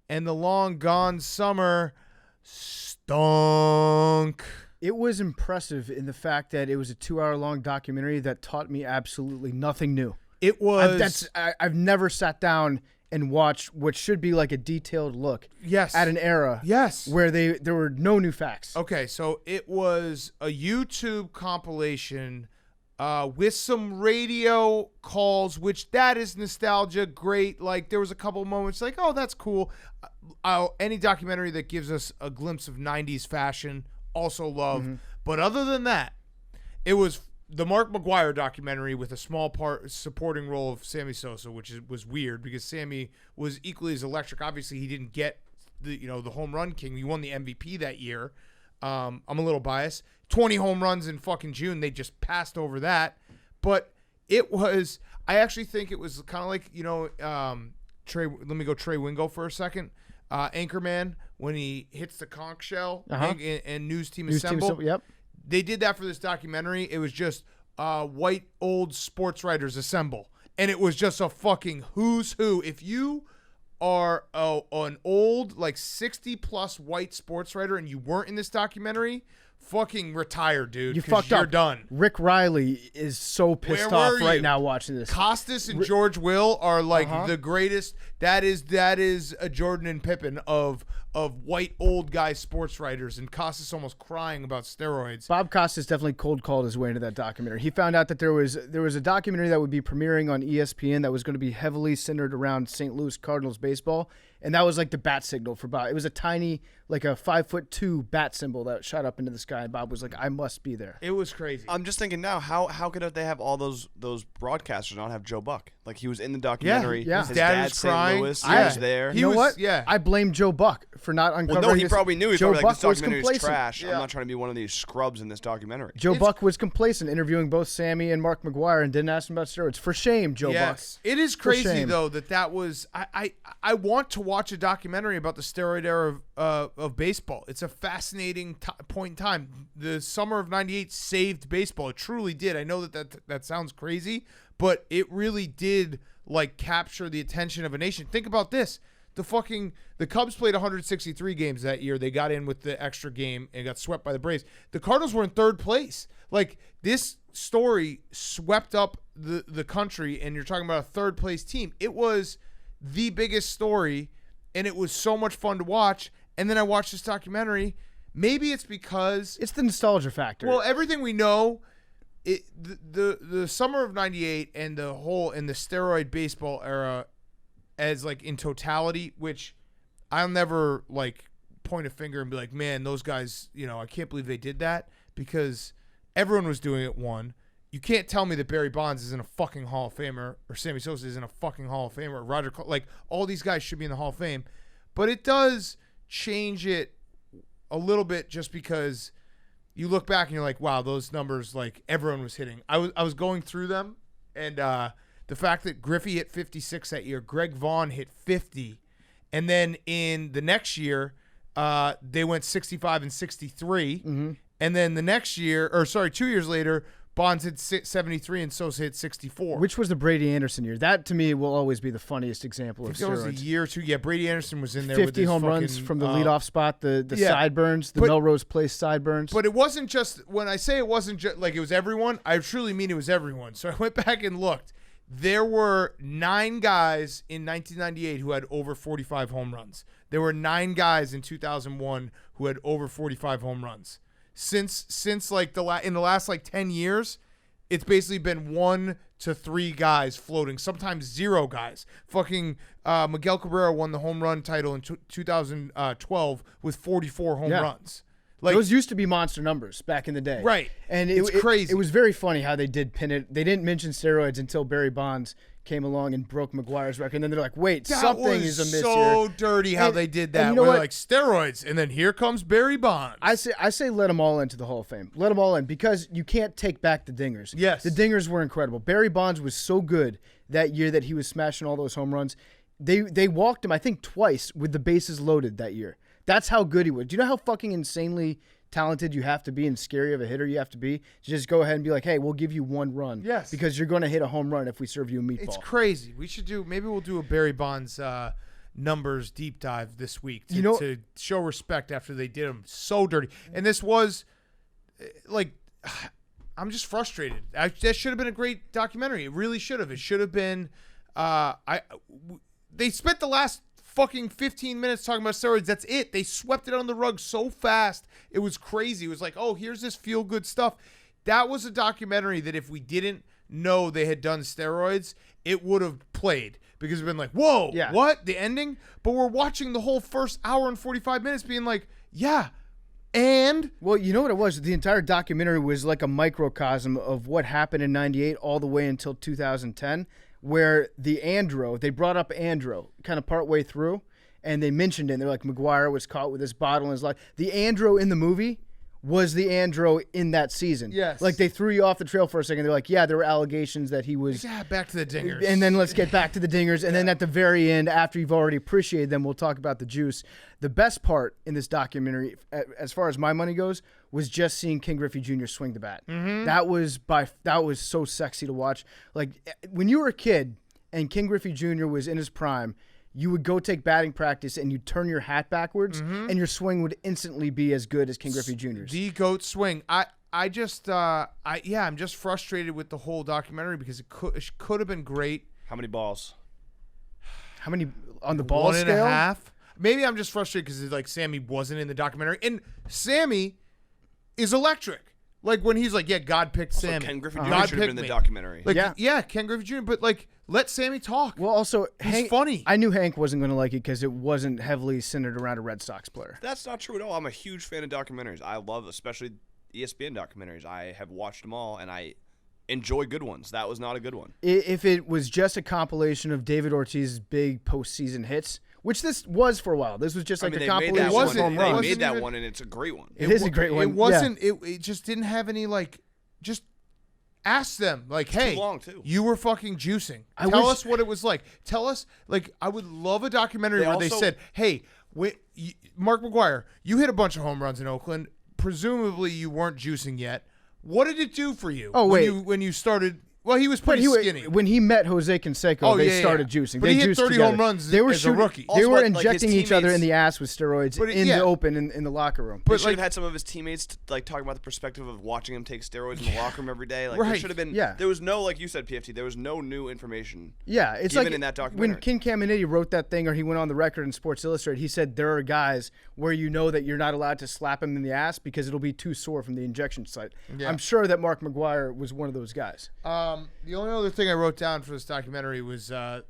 and the Long Gone Summer stunk. It was impressive in the fact that it was a 2-hour-long documentary that taught me absolutely nothing new. It was. I've never sat down and watched what should be like a detailed look at an era where there were no new facts. Okay, so it was a YouTube compilation with some radio calls, which that is nostalgia, great. Like, there was a couple moments like, oh, that's cool. Any documentary that gives us a glimpse of 90s fashion, also love. Mm-hmm. But other than that, it was the Mark McGwire documentary with a small part supporting role of Sammy Sosa, which was weird because Sammy was equally as electric. Obviously, he didn't get the home run king. He won the MVP that year. I'm a little biased. 20 home runs in fucking June. They just passed over that. But it was, I actually think it was kind of like, Trey. Let me go Trey Wingo for a second. Anchorman, when he hits the conch shell and News Team Assemble. Yep. They did that for this documentary. It was just white old sports writers assemble. And it was just a fucking who's who. If you are an old, like 60-plus white sports writer and you weren't in this documentary, fucking retire, dude. You fucked up. You're done. Rick Riley is so pissed off right now watching this. Costas and George Will are like the greatest. That is a Jordan and Pippen of white old guy sports writers, and Costas almost crying about steroids. Bob Costas definitely cold called his way into that documentary. He found out that there was a documentary that would be premiering on ESPN that was going to be heavily centered around St. Louis Cardinals baseball. And that was like the bat signal for Bob. It was a tiny, like a 5'2" bat symbol that shot up into the sky. And Bob was like, I must be there. It was crazy. I'm just thinking now, how could they have all those broadcasters not have Joe Buck? Like, he was in the documentary. Yeah. His His dad was crying. St. Louis, he was there. You know what? Yeah. I blame Joe Buck for not uncovering. Well, no, he probably knew. He's Joe probably like, Buck this documentary is trash. Yeah. I'm not trying to be one of these scrubs in this documentary. Joe Buck was complacent, interviewing both Sammy and Mark McGwire, and didn't ask him about steroids. For shame, Joe Buck. It is crazy, though, that was... I want to watch a documentary about the steroid era of baseball. It's a fascinating point in time. The summer of '98 saved baseball. It truly did. I know that sounds crazy, but it really did like capture the attention of a nation. Think about this. The Cubs played 163 games that year. They got in with the extra game and got swept by the Braves. The Cardinals were in third place. Like, this story swept up the country, and you're talking about a third place team. It was the biggest story, and it was so much fun to watch. And then I watched this documentary. Maybe it's because it's the nostalgia factor. Well, everything we know, the summer of '98 and the steroid baseball era, as like in totality, which I'll never like point a finger and be like, man, those guys, I can't believe they did that, because everyone was doing it. One, you can't tell me that Barry Bonds isn't a fucking Hall of Famer, or Sammy Sosa isn't a fucking Hall of Famer, or Roger, like, all these guys should be in the Hall of Fame. But it does change it a little bit, just because you look back and you're like, wow, those numbers, like, everyone was hitting. I was going through them, and the fact that Griffey hit 56 that year, Greg Vaughn hit 50, and then in the next year, they went 65 and 63, and then the next year, 2 years later, Bonds hit 73 and Sosa hit 64. Which was the Brady Anderson year. That, to me, will always be the funniest example of steroids. That was a year or two. Yeah, Brady Anderson was in there 50 with his home runs from the leadoff spot, the sideburns, the Melrose Place sideburns. But it wasn't just, when I say it wasn't just, like, it was everyone, I truly mean it was everyone. So I went back and looked. There were 9 guys in 1998 who had over 45 home runs. There were 9 guys in 2001 who had over 45 home runs. Since like in the last like 10 years, it's basically been 1 to 3 guys floating, sometimes 0 guys. Fucking Miguel Cabrera won the home run title in 2012 with 44 home runs. Like, those used to be monster numbers back in the day. Right. And it's crazy. It was very funny how they did pin it. They didn't mention steroids until Barry Bonds came along and broke McGwire's record. And then they're like, wait, something is amiss here. So dirty how they did that. You know what? Like, steroids, and then here comes Barry Bonds. I say let them all into the Hall of Fame. Let them all in, because you can't take back the dingers. Yes. The dingers were incredible. Barry Bonds was so good that year that he was smashing all those home runs. They walked him, I think, twice with the bases loaded that year. That's how good he was. Do you know how fucking insanely talented you have to be and scary of a hitter you have to be to just go ahead and be like, hey, we'll give you 1 run. Yes. Because you're going to hit a home run if we serve you a meatball. It's crazy. Maybe we'll do a Barry Bonds numbers deep dive this week You know- to show respect after they did them so dirty. And this was like, I'm just frustrated. That should have been a great documentary. It really should have. It should have been. They spent the last fucking 15 minutes talking about steroids. That's it. They swept it on the rug so fast. It was crazy. It was like, oh, here's this feel good stuff. That was a documentary that if we didn't know they had done steroids, it would have played because we've been like, whoa, Yeah. what? The ending? But we're watching the whole first hour and 45 minutes being like, yeah. And Well, you know what it was? The entire documentary was like a microcosm of what happened in 98 all the way until 2010, where the Andro, they brought up Andro kind of partway through, and they mentioned it. And they're like, McGwire was caught with this bottle in his life. The Andro in the movie was the Andro in that season. Yes. Like, they threw you off the trail for a second. They're like, yeah, there were allegations that he was... yeah, back to the dingers. And then let's get back to the dingers. And then at the very end, after you've already appreciated them, we'll talk about the juice. The best part in this documentary, as far as my money goes, was just seeing King Griffey Jr. swing the bat. Mm-hmm. That was so sexy to watch. Like, when you were a kid and King Griffey Jr. was in his prime, you would go take batting practice and you'd turn your hat backwards, and your swing would instantly be as good as King Griffey Jr.'s. The GOAT swing. I'm just frustrated with the whole documentary because it could have been great. How many balls? How many on the ball One scale? and a half. Maybe I'm just frustrated because like Sammy wasn't in the documentary, and Sammy is electric. Like when he's like, yeah, God picked So Sammy. Ken Griffey God Jr. should have picked been in the me. documentary. Like, Yeah. yeah, Ken Griffey Jr. But like, let Sammy talk. Well, also, He's Hank, funny. I knew Hank wasn't going to like it because it wasn't heavily centered around a Red Sox player. That's not true at all. I'm a huge fan of documentaries. I love, especially ESPN documentaries. I have watched them all, and I enjoy good ones. That was not a good one. If it was just a compilation of David Ortiz's big postseason hits, which this was for a while, this was just like a they compilation made that It of wasn't- one. home it They runs. wasn't made that even- one, and it's a great one. It is a great one. It wasn't. It just didn't have any like. Just ask them like, hey, too long, too. you were fucking juicing. I Tell wish- us what it was like. Tell us like I would love a documentary They where they also- said, hey, Mark McGwire, you hit a bunch of home runs in Oakland. Presumably you weren't juicing yet. What did it do for you? Oh, wait. when you started. Well, he was But pretty skinny. when he met Jose Canseco, Oh, they yeah, started yeah. juicing. But they he hit juiced 30 together. home runs They were as a shooting, rookie. They Also, were like, his injecting each other in teammates- the ass with steroids But in yeah. the open in the locker room. They But should like, have had some of his teammates like talking about the perspective of watching him take steroids in the locker room every day. Like there Right. should have been. Yeah. There was no, like you said, PFT. There was no new information. Yeah, it's given like in that when documentary. Ken Caminiti wrote that thing, or he went on the record in Sports Illustrated. He said there are guys where you know that you're not allowed to slap him in the ass because it'll be too sore from the injection site. Yeah. I'm sure that Mark McGwire was one of those guys. The only other thing I wrote down for this documentary was I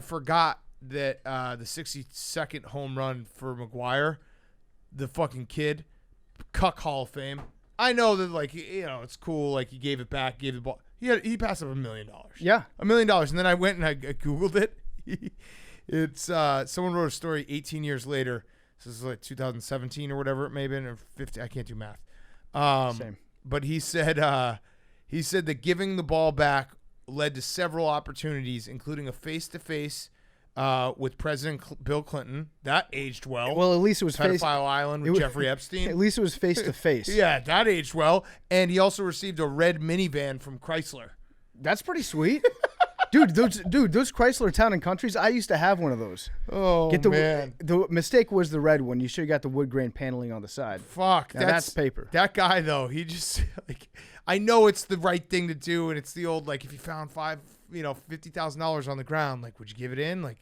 forgot that the 62nd home run for McGwire, the fucking kid, Cuck Hall of Fame. I know that like it's cool, like he gave it back, gave the ball. He passed up $1 million. Yeah. $1 million, and then I went and I googled it. It's someone wrote a story 18 years later. This is like 2017 or whatever it may have been, or 50. I can't do math. Same. But he said that giving the ball back led to several opportunities, including a face-to-face with President Bill Clinton. That aged well. Well, at least it was face. Pedophile Island with it was- Jeffrey Epstein. At least it was face to face. Yeah, that aged well. And he also received a red minivan from Chrysler. That's pretty sweet. Those Chrysler Town and Countries, I used to have one of those. Oh, man. The mistake was the red one. You should have got the wood grain paneling on the side. Fuck. Now that's paper. That guy, though, he just, like, I know it's the right thing to do, and it's the old, like, if you found $50,000 on the ground, like, would you give it in? Like,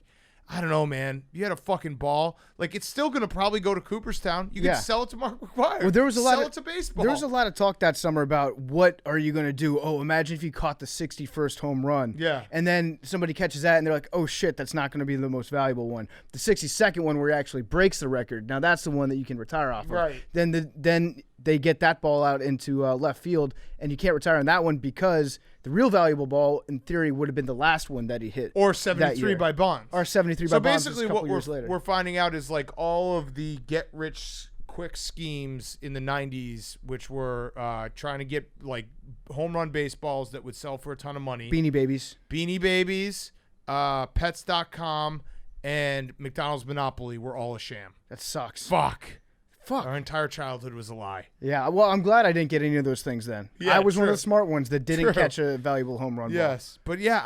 I don't know, man. You had a fucking ball. Like, it's still going to probably go to Cooperstown. You Yeah. can sell it to Mark McGwire. Well, there was a lot Sell of it to baseball. There was a lot of talk that summer about what are you going to do? Oh, imagine if you caught the 61st home run. Yeah. And then somebody catches that and they're like, oh shit, that's not going to be the most valuable one. The 62nd one where he actually breaks the record. Now that's the one that you can retire off of. Right. Then they get that ball out into left field and you can't retire on that one because the real valuable ball in theory would have been the last one that he hit. Or that 73 year. by Bonds. Or 73 So by Bonds basically, a couple what years later. we're finding out is like all of the get-rich-quick schemes in the 90s, which were trying to get like home run baseballs that would sell for a ton of money. Beanie Babies. Beanie Babies, Pets.com, and McDonald's Monopoly were all a sham. That sucks. Fuck. Fuck. Our entire childhood was a lie. Yeah, well, I'm glad I didn't get any of those things then. Yeah, I was one of true. the smart ones that didn't True. catch a valuable home run ball. Yes. But yeah,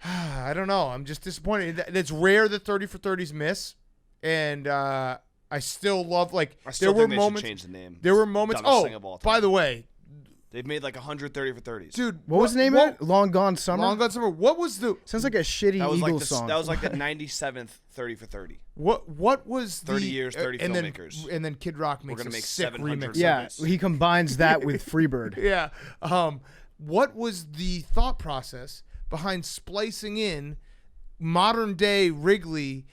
I don't know. I'm just disappointed. It's rare that 30 for 30s miss, and I still love like I still there were think they moments. should change the name. There were moments. Dumbest Oh, thing of all by time. the way, They've made like 130 for 30s. dude, What was the name of it? Long Gone Summer? Long Gone Summer. What was the Sounds like a shitty that was like Eagles song. that was like the 97th 30 for 30. what was 30 the years, 30 and filmmakers. Then, and then Kid Rock makes gonna a make sick 700 remix. yeah, Sundays. he combines that with Freebird. Yeah. What was the thought process behind splicing in modern day Wrigley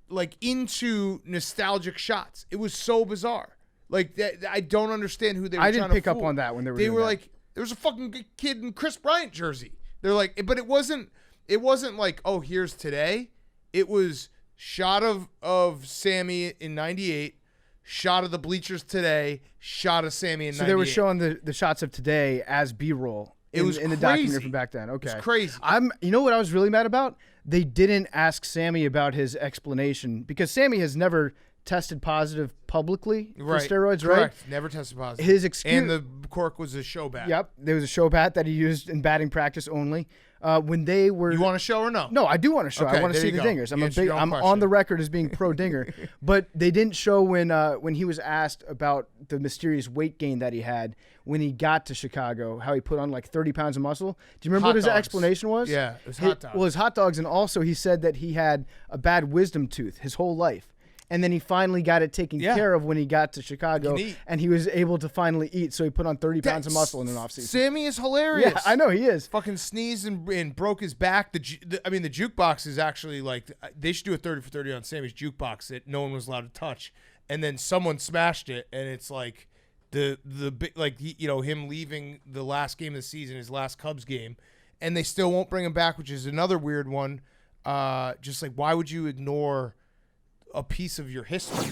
like into nostalgic shots? It was so bizarre. Like that, I don't understand who they were. I didn't trying to pick up fool. on that when they were. They doing were that. like, there was a fucking kid in Chris Bryant jersey. They're like, but it wasn't like, oh, here's today. It was shot of Sammy in '98, shot of the bleachers today, shot of Sammy in '98. So they were showing the shots of today as B-roll. It was in the documentary crazy. from back then. Okay, It's crazy. You know what I was really mad about? They didn't ask Sammy about his explanation because Sammy has never tested positive publicly for steroids, right? Correct. Never tested positive. His excuse. And the cork was a show bat. Yep, there was a show bat that he used in batting practice only. When they were, You want to show or no? no, I do want to show. Okay, I want to there see you the go. dingers. You answered your own I'm question. on the record as being pro dinger, but they didn't show when he was asked about the mysterious weight gain that he had when he got to Chicago, how he put on like 30 pounds of muscle. Do you remember Hot what his dogs. explanation was? Yeah, it was hot dogs. Well, his hot dogs, and also he said that he had a bad wisdom tooth his whole life. And then he finally got it taken Yeah. care of when he got to Chicago, He can eat. and he was able to finally eat. So he put on 30 pounds of muscle in an offseason. Sammy is hilarious. Yeah, I know he is. Fucking sneezed and broke his back. The jukebox is actually like, they should do a 30 for 30 on Sammy's jukebox that no one was allowed to touch, and then someone smashed it, and it's like the big, like, him leaving the last game of the season, his last Cubs game, and they still won't bring him back, which is another weird one. Just like, why would you ignore a piece of your history?